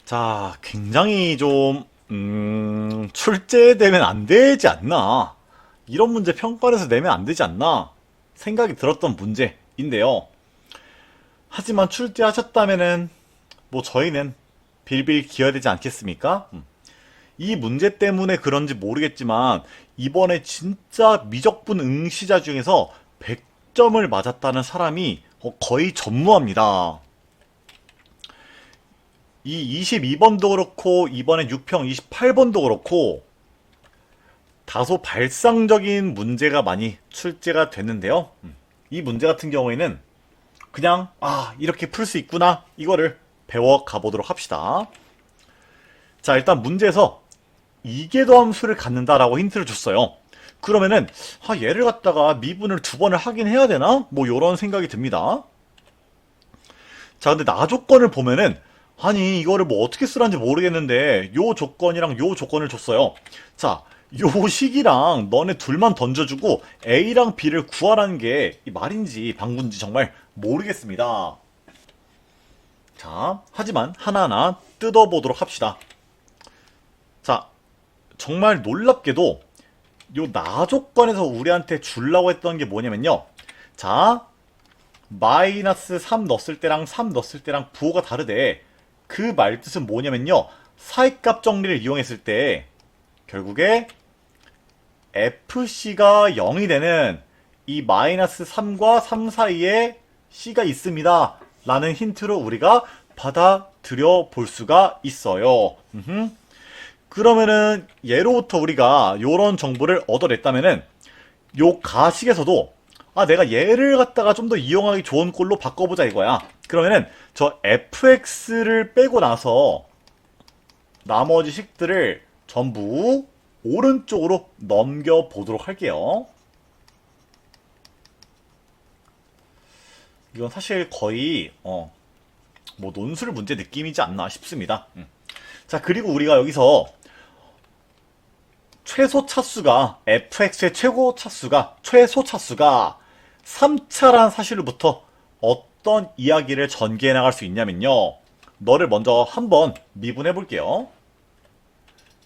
자, 굉장히 좀, 출제되면 안 되지 않나. 이런 문제 평가에서 내면 안 되지 않나. 생각이 들었던 문제인데요. 하지만 출제하셨다면은, 뭐 저희는 빌빌 기어야 되지 않겠습니까? 이 문제 때문에 그런지 모르겠지만, 이번에 진짜 미적분 응시자 중에서 100점을 맞았다는 사람이 거의 전무합니다. 이 22번도 그렇고 이번에 6평 28번도 그렇고 다소 발상적인 문제가 많이 출제가 됐는데요. 이 문제 같은 경우에는 그냥 이렇게 풀 수 있구나 이거를 배워 가보도록 합시다. 자, 일단 문제에서 이계도 함수를 갖는다라고 힌트를 줬어요. 그러면은 얘를 갖다가 미분을 두 번을 하긴 해야 되나? 뭐 요런 생각이 듭니다. 자, 근데 나 조건을 보면은 아니 이거를 뭐 어떻게 쓰란지 모르겠는데 요 조건이랑 요 조건을 줬어요. 자, 요 식이랑 너네 둘만 던져주고 A랑 B를 구하라는 게 말인지 방구인지 정말 모르겠습니다. 자, 하지만 하나하나 뜯어보도록 합시다. 자, 정말 놀랍게도 요 나 조건에서 우리한테 주려고 했던 게 뭐냐면요. 자, 마이너스 3 넣었을 때랑 3 넣었을 때랑 부호가 다르대. 그 말뜻은 뭐냐면요. 사이값 정리를 이용했을 때 결국에 FC가 0이 되는 이 마이너스 3과 3 사이에 C가 있습니다. 라는 힌트로 우리가 받아들여 볼 수가 있어요. 그러면은 예로부터 우리가 요런 정보를 얻어냈다면은 요 가식에서도 내가 얘를 갖다가 좀 더 이용하기 좋은 꼴로 바꿔보자 이거야. 그러면은 저 fx를 빼고 나서 나머지 식들을 전부 오른쪽으로 넘겨보도록 할게요. 이건 사실 거의 뭐 논술 문제 느낌이지 않나 싶습니다. 자, 그리고 우리가 여기서 최소 차수가 fx의 최소 차수가 3차라는 사실로부터 어떤 이야기를 전개해 나갈 수 있냐면요. 너를 먼저 한번 미분해 볼게요.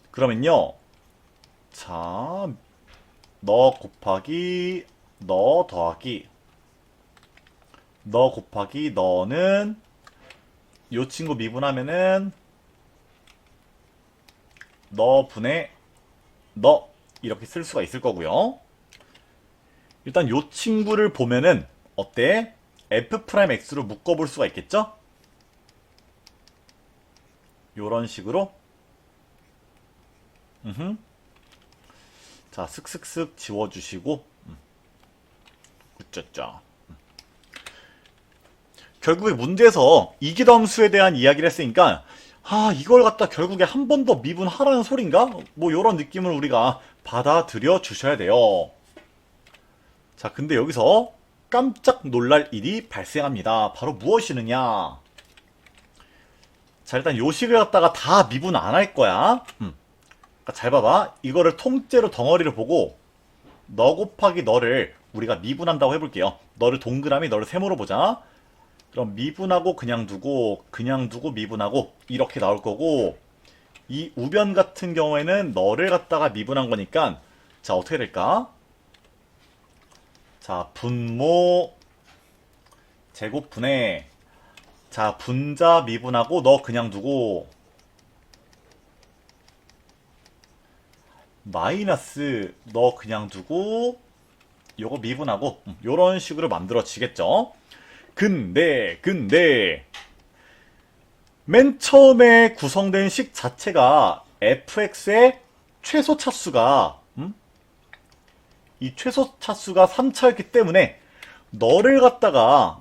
그러면요. 자, 너 곱하기 너 더하기 너 곱하기 너는 요 친구 미분하면은 너 분의 너 이렇게 쓸 수가 있을 거고요. 일단 요 친구를 보면은 어때? F'X로 묶어볼 수가 있겠죠? 요런 식으로 자, 슥슥슥 지워주시고 으쩌쩌. 결국에 문제에서 이기덤수에 대한 이야기를 했으니까 이걸 갖다 결국에 한 번 더 미분하라는 소린가? 뭐 요런 느낌을 우리가 받아들여 주셔야 돼요. 자, 근데 여기서 깜짝 놀랄 일이 발생합니다. 바로 무엇이느냐? 자, 일단 요식을 갖다가 다 미분 안 할 거야. 그러니까 잘 봐봐. 이거를 통째로 덩어리를 보고 너 곱하기 너를 우리가 미분한다고 해볼게요. 너를 동그라미, 너를 세모로 보자. 그럼 미분하고 그냥 두고 미분하고 이렇게 나올 거고, 이 우변 같은 경우에는 너를 갖다가 미분한 거니까 자, 어떻게 될까? 자, 분모 제곱분의 자, 분자 미분하고 너 그냥 두고 마이너스 너 그냥 두고 요거 미분하고 요런 식으로 만들어지겠죠. 근데 맨 처음에 구성된 식 자체가 fx의 최소 차수가 이 최소 차수가 3차였기 때문에 너를 갖다가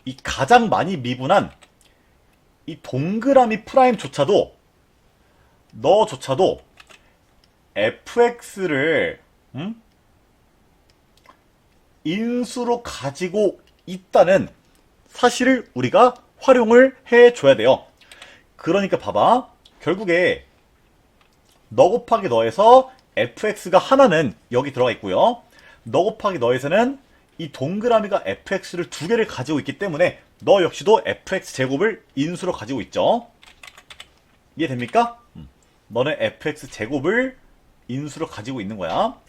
이 가장 많이 미분한 이 동그라미 프라임조차도 너조차도 fx를 인수로 가지고 있다는 사실을 우리가 활용을 해줘야 돼요. 그러니까 봐봐. 결국에 너 곱하기 너에서 fx가 하나는 여기 들어가 있고요. 너 곱하기 너에서는 이 동그라미가 fx를 두 개를 가지고 있기 때문에 너 역시도 fx 제곱을 인수로 가지고 있죠. 이해됩니까? 너는 fx 제곱을 인수로 가지고 있는 거야.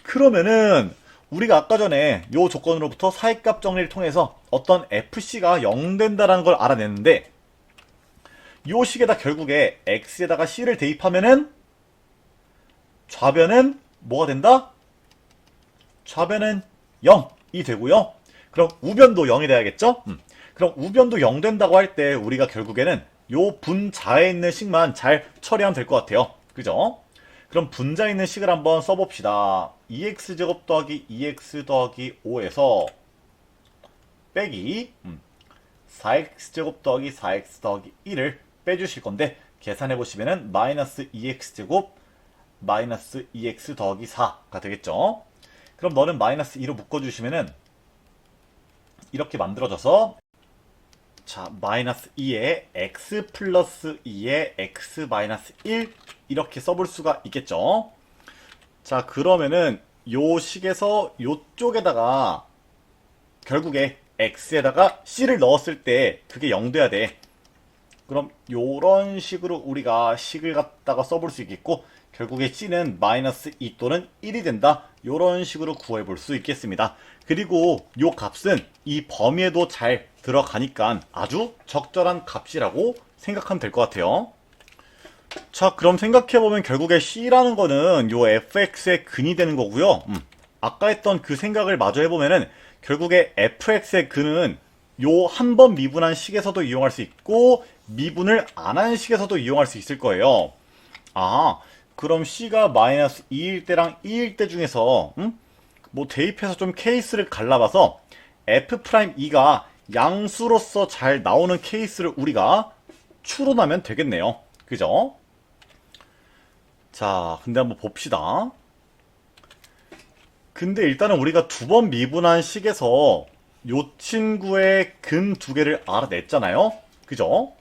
그러면은 우리가 아까 전에 요 조건으로부터 사이값 정리를 통해서 어떤 fc가 0 된다라는 걸 알아냈는데, 요 식에다 결국에 x에다가 c를 대입하면은 좌변은 뭐가 된다? 좌변은 0이 되고요. 그럼 우변도 0이 돼야겠죠? 그럼 우변도 0 된다고 할 때 우리가 결국에는 요 분자에 있는 식만 잘 처리하면 될 것 같아요. 그죠? 그럼 분자에 있는 식을 한번 써봅시다. 2x제곱 더하기 2x 더하기 5에서 빼기 4x제곱 더하기 4x 더하기 1을 빼주실 건데, 계산해보시면은 마이너스 2x제곱 마이너스 2x 더하기 4가 되겠죠. 그럼 너는 마이너스 2로 묶어주시면은 이렇게 만들어져서, 자, 마이너스 2에 x 플러스 2에 x 마이너스 1 이렇게 써볼 수가 있겠죠. 자, 그러면은 요 식에서 요쪽에다가 결국에 x에다가 c를 넣었을 때 그게 0 돼야 돼. 그럼 요런 식으로 우리가 식을 갖다가 써볼 수 있겠고, 결국에 c는 마이너스 2 또는 1이 된다. 요런 식으로 구해볼 수 있겠습니다. 그리고 요 값은 이 범위에도 잘 들어가니까 아주 적절한 값이라고 생각하면 될 것 같아요. 자, 그럼 생각해보면 결국에 c라는 거는 요 fx의 근이 되는 거고요. 아까 했던 그 생각을 마저 해보면은 결국에 fx의 근은 요 한 번 미분한 식에서도 이용할 수 있고, 미분을 안 한 식에서도 이용할 수 있을 거예요. 아, 그럼 c가 마이너스 2일 때랑 2일 때 중에서 뭐 대입해서 좀 케이스를 갈라봐서 f'2가 양수로서 잘 나오는 케이스를 우리가 추론하면 되겠네요. 그죠? 자, 근데 한번 봅시다. 근데 일단은 우리가 두 번 미분한 식에서 요 친구의 근 두 개를 알아냈잖아요. 그죠?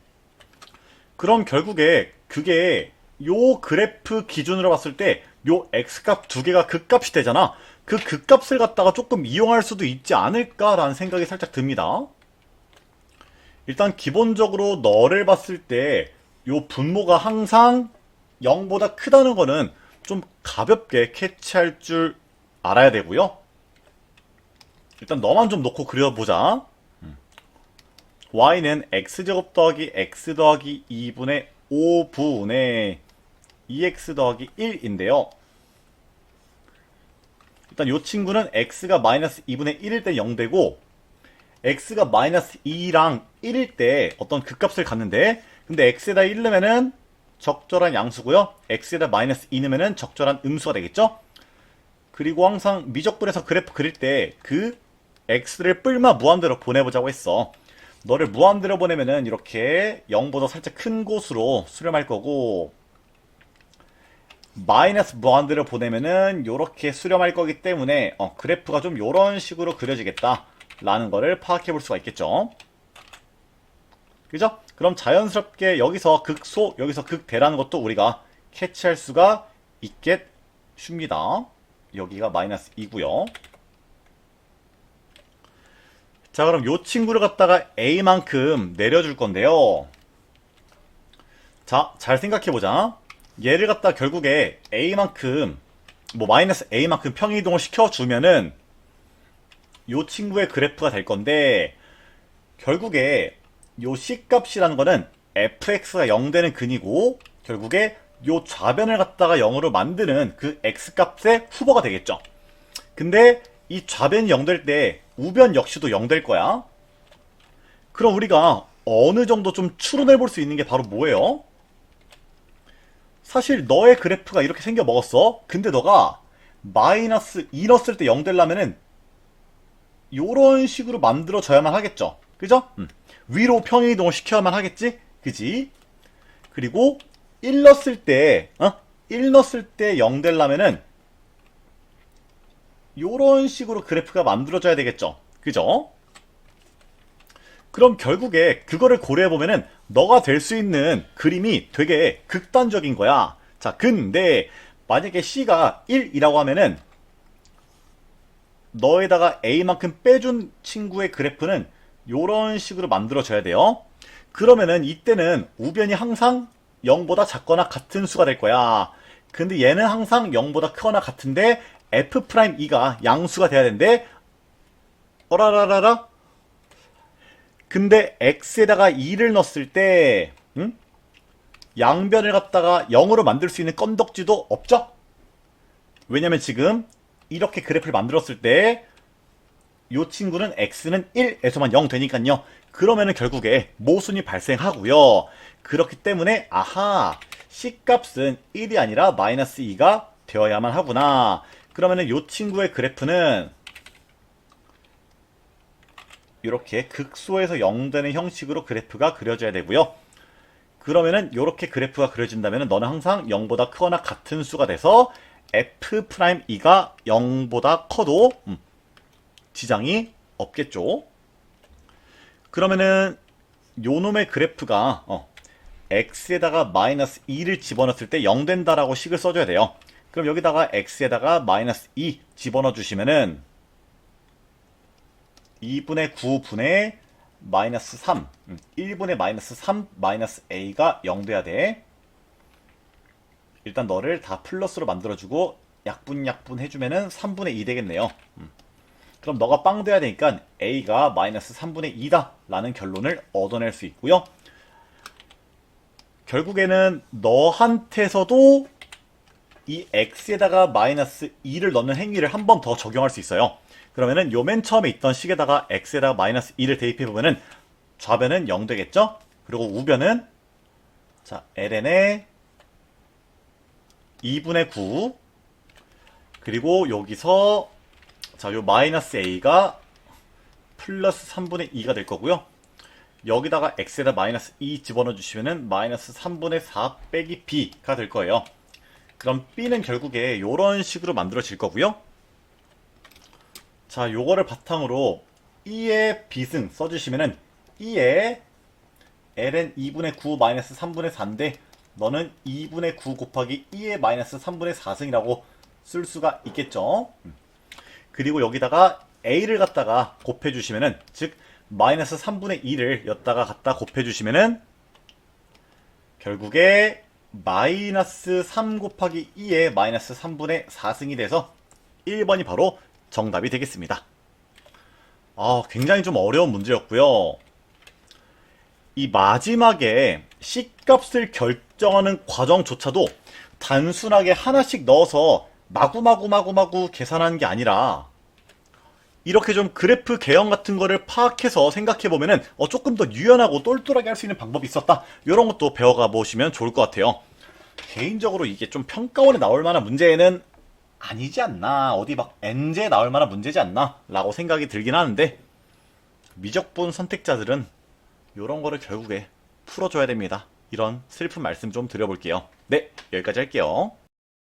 그럼 결국에 그게 요 그래프 기준으로 봤을 때 요 x값 두 개가 극값이 되잖아. 그 극값을 갖다가 조금 이용할 수도 있지 않을까라는 생각이 살짝 듭니다. 일단 기본적으로 너를 봤을 때 요 분모가 항상 0보다 크다는 거는 좀 가볍게 캐치할 줄 알아야 되고요. 일단 너만 좀 놓고 그려보자. y는 x제곱 더하기 x 더하기 2분의 5분의 2x 더하기 1인데요. 일단 이 친구는 x가 마이너스 2분의 1일 때 0되고, x가 마이너스 2랑 1일 때 어떤 극값을 갖는데, 근데 x에다 1 넣으면은 적절한 양수고요. x에다 마이너스 2 넣으면은 적절한 음수가 되겠죠. 그리고 항상 미적분에서 그래프 그릴 때 그 x를 뿔마 무한대로 보내보자고 했어. 너를 무한대로 보내면은 이렇게 0보다 살짝 큰 곳으로 수렴할 거고, 마이너스 무한대로 보내면은 이렇게 수렴할 거기 때문에 그래프가 좀 이런 식으로 그려지겠다 라는 거를 파악해 볼 수가 있겠죠. 그죠? 그럼 자연스럽게 여기서 극소, 여기서 극대라는 것도 우리가 캐치할 수가 있겠습니다. 여기가 마이너스 2고요. 자, 그럼 요 친구를 갖다가 a만큼 내려줄 건데요. 자, 잘 생각해보자. 얘를 갖다 결국에 a만큼, 뭐 마이너스 a만큼 평이동을 시켜주면은 요 친구의 그래프가 될 건데, 결국에 요 c값이라는 거는 fx가 0 되는 근이고, 결국에 요 좌변을 갖다가 0으로 만드는 그 x값의 후보가 되겠죠. 근데 이 좌변이 0 될 때 우변 역시도 0 될 거야. 그럼 우리가 어느 정도 좀 추론해 볼 수 있는 게 바로 뭐예요? 사실 너의 그래프가 이렇게 생겨 먹었어. 근데 너가 마이너스 2 넣었을 때 0 되려면은 요런 식으로 만들어져야만 하겠죠. 그죠? 위로 평행이동을 시켜야만 하겠지? 그지? 그리고 1 넣었을 때 1 넣었을 때 0 되려면은 요런 식으로 그래프가 만들어져야 되겠죠. 그죠? 그럼 결국에 그거를 고려해보면은 너가 될 수 있는 그림이 되게 극단적인 거야. 자, 근데 만약에 C가 1이라고 하면은 너에다가 A만큼 빼준 친구의 그래프는 요런 식으로 만들어져야 돼요. 그러면은 이때는 우변이 항상 0보다 작거나 같은 수가 될 거야. 근데 얘는 항상 0보다 크거나 같은데 F'E가 양수가 돼야 되는데 어라라라라? 근데 X에다가 2를 넣었을 때 양변을 갖다가 0으로 만들 수 있는 건덕지도 없죠? 왜냐면 지금 이렇게 그래프를 만들었을 때 이 친구는 x는 1에서만 0 되니까요. 그러면은 결국에 모순이 발생하고요. 그렇기 때문에 아하, C값은 1이 아니라 마이너스 2가 되어야만 하구나. 그러면은 이 친구의 그래프는 이렇게 극소에서 0 되는 형식으로 그래프가 그려져야 되고요. 그러면은 이렇게 그래프가 그려진다면 너는 항상 0보다 크거나 같은 수가 돼서 F'E가 0보다 커도 지장이 없겠죠. 그러면은 요놈의 그래프가 x에다가 마이너스 2를 집어넣었을 때 0 된다라고 식을 써줘야 돼요. 그럼 여기다가 x에다가 마이너스 2 집어넣어 주시면은 2분의 9분의 마이너스 3 1분의 마이너스 3 마이너스 a가 0 돼야 돼. 일단 너를 다 플러스로 만들어주고 약분 해주면은 3분의 2 되겠네요. 그럼 너가 빵 돼야 되니까 a가 마이너스 3분의 2다 라는 결론을 얻어낼 수 있고요. 결국에는 너한테서도 이 x에다가 마이너스 2를 넣는 행위를 한 번 더 적용할 수 있어요. 그러면은 요 맨 처음에 있던 식에다가 x에다가 마이너스 2를 대입해보면은 좌변은 0 되겠죠? 그리고 우변은 자 ln의 2분의 9 그리고 여기서 자, 요 마이너스 a가 플러스 3분의 2가 될 거고요. 여기다가 x에다 마이너스 2 집어넣어 주시면은 마이너스 3분의 4 빼기 b가 될 거예요. 그럼 b는 결국에 요런 식으로 만들어질 거고요. 자, 요거를 바탕으로 2의 비승 써주시면은 2의 ln 2분의 9 마이너스 3분의 4인데 너는 2분의 9 곱하기 2의 마이너스 3분의 4승이라고 쓸 수가 있겠죠. 그리고 여기다가 a를 갖다가 곱해주시면은 즉 마이너스 3분의 2를 여기다가 갖다 곱해주시면은 결국에 마이너스 3 곱하기 2의 마이너스 3분의 4승이 돼서 1번이 바로 정답이 되겠습니다. 굉장히 좀 어려운 문제였고요. 이 마지막에 C값을 결정하는 과정조차도 단순하게 하나씩 넣어서 마구마구 계산하는 게 아니라 이렇게 좀 그래프 개형 같은 거를 파악해서 생각해보면은 조금 더 유연하고 똘똘하게 할 수 있는 방법이 있었다. 이런 것도 배워가 보시면 좋을 것 같아요. 개인적으로 이게 좀 평가원에 나올 만한 문제는 아니지 않나, 어디 막 N제에 나올 만한 문제지 않나 라고 생각이 들긴 하는데 미적분 선택자들은 이런 거를 결국에 풀어줘야 됩니다. 이런 슬픈 말씀 좀 드려볼게요. 네, 여기까지 할게요.